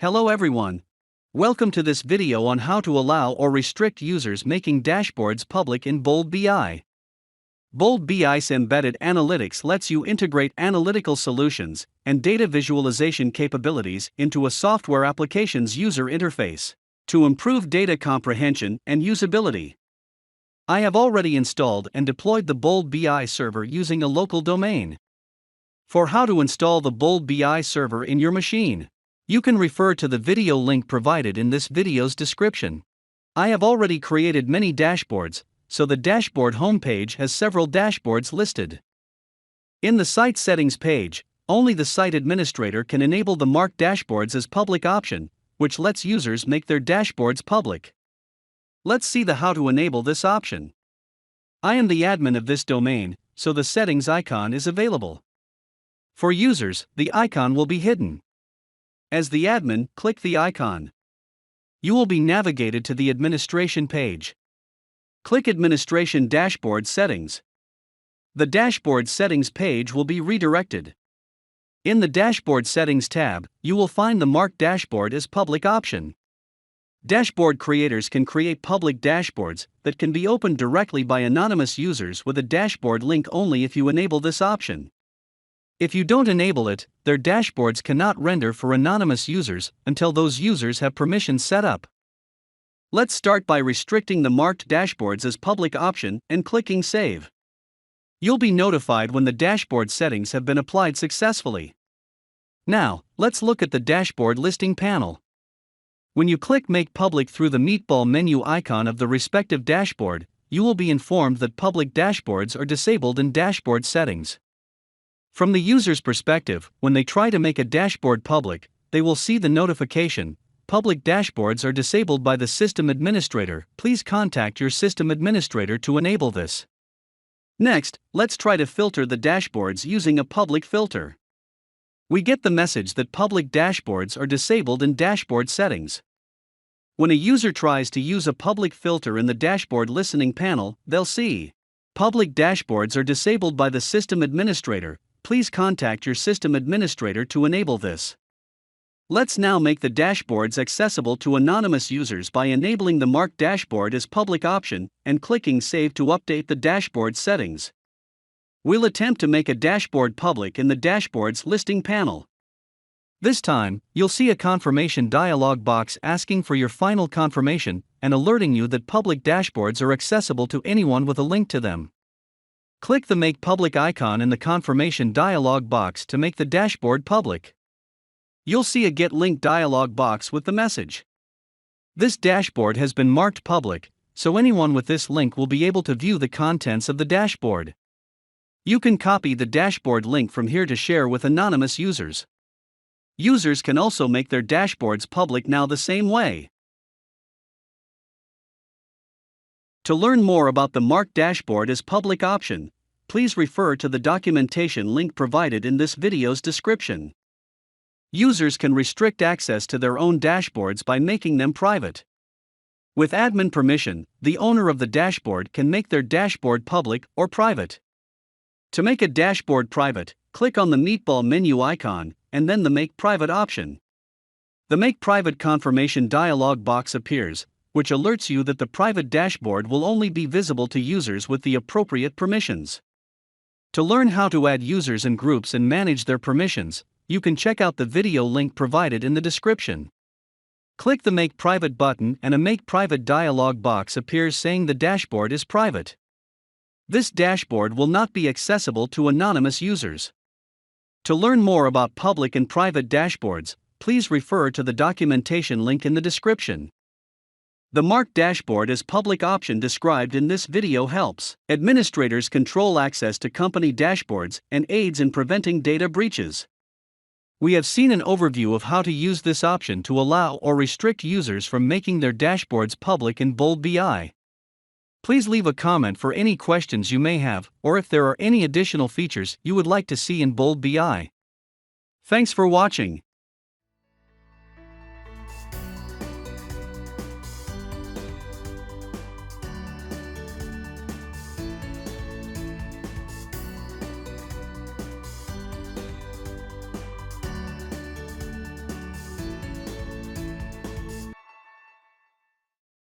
Hello everyone. Welcome to this video on how to allow or restrict users making dashboards public in Bold BI. Bold BI's embedded analytics lets you integrate analytical solutions and data visualization capabilities into a software application's user interface to improve data comprehension and usability. I have already installed and deployed the Bold BI server using a local domain. For how to install the Bold BI server in your machine, you can refer to the video link provided in this video's description. I have already created many dashboards, so the dashboard homepage has several dashboards listed. In the Site Settings page, only the site administrator can enable the Mark Dashboards as Public option, which lets users make their dashboards public. Let's see how to enable this option. I am the admin of this domain, so the settings icon is available. For users, the icon will be hidden. As the admin, click the icon. You will be navigated to the administration page. Click Administration Dashboard Settings. The Dashboard Settings page will be redirected. In the Dashboard Settings tab, you will find the Mark Dashboard as Public option. Dashboard creators can create public dashboards that can be opened directly by anonymous users with a dashboard link only if you enable this option. If you don't enable it, their dashboards cannot render for anonymous users until those users have permissions set up. Let's start by restricting the marked dashboards as public option and clicking Save. You'll be notified when the dashboard settings have been applied successfully. Now, let's look at the dashboard listing panel. When you click Make Public through the meatball menu icon of the respective dashboard, you will be informed that public dashboards are disabled in dashboard settings. From the user's perspective, when they try to make a dashboard public, they will see the notification, "Public dashboards are disabled by the system administrator. Please contact your system administrator to enable this." Next, let's try to filter the dashboards using a public filter. We get the message that public dashboards are disabled in dashboard settings. When a user tries to use a public filter in the dashboard listening panel, they'll see, "Public dashboards are disabled by the system administrator. Please contact your system administrator to enable this." Let's now make the dashboards accessible to anonymous users by enabling the Mark Dashboard as Public option and clicking Save to update the dashboard settings. We'll attempt to make a dashboard public in the dashboard's listing panel. This time, you'll see a confirmation dialog box asking for your final confirmation and alerting you that public dashboards are accessible to anyone with a link to them. Click the Make Public icon in the confirmation dialog box to make the dashboard public. You'll see a Get Link dialog box with the message, "This dashboard has been marked public, so anyone with this link will be able to view the contents of the dashboard." You can copy the dashboard link from here to share with anonymous users. Users can also make their dashboards public now the same way. To learn more about the Mark Dashboard as Public option, please refer to the documentation link provided in this video's description. Users can restrict access to their own dashboards by making them private. With admin permission, the owner of the dashboard can make their dashboard public or private. To make a dashboard private, click on the meatball menu icon and then the Make Private option. The Make Private confirmation dialog box appears, which alerts you that the private dashboard will only be visible to users with the appropriate permissions. To learn how to add users and groups and manage their permissions, you can check out the video link provided in the description. Click the Make Private button and a Make Private dialog box appears saying the dashboard is private. This dashboard will not be accessible to anonymous users. To learn more about public and private dashboards, please refer to the documentation link in the description. The Mark Dashboard as Public option described in this video helps administrators control access to company dashboards and aids in preventing data breaches. We have seen an overview of how to use this option to allow or restrict users from making their dashboards public in Bold BI. Please leave a comment for any questions you may have, or if there are any additional features you would like to see in Bold BI. Thanks for watching.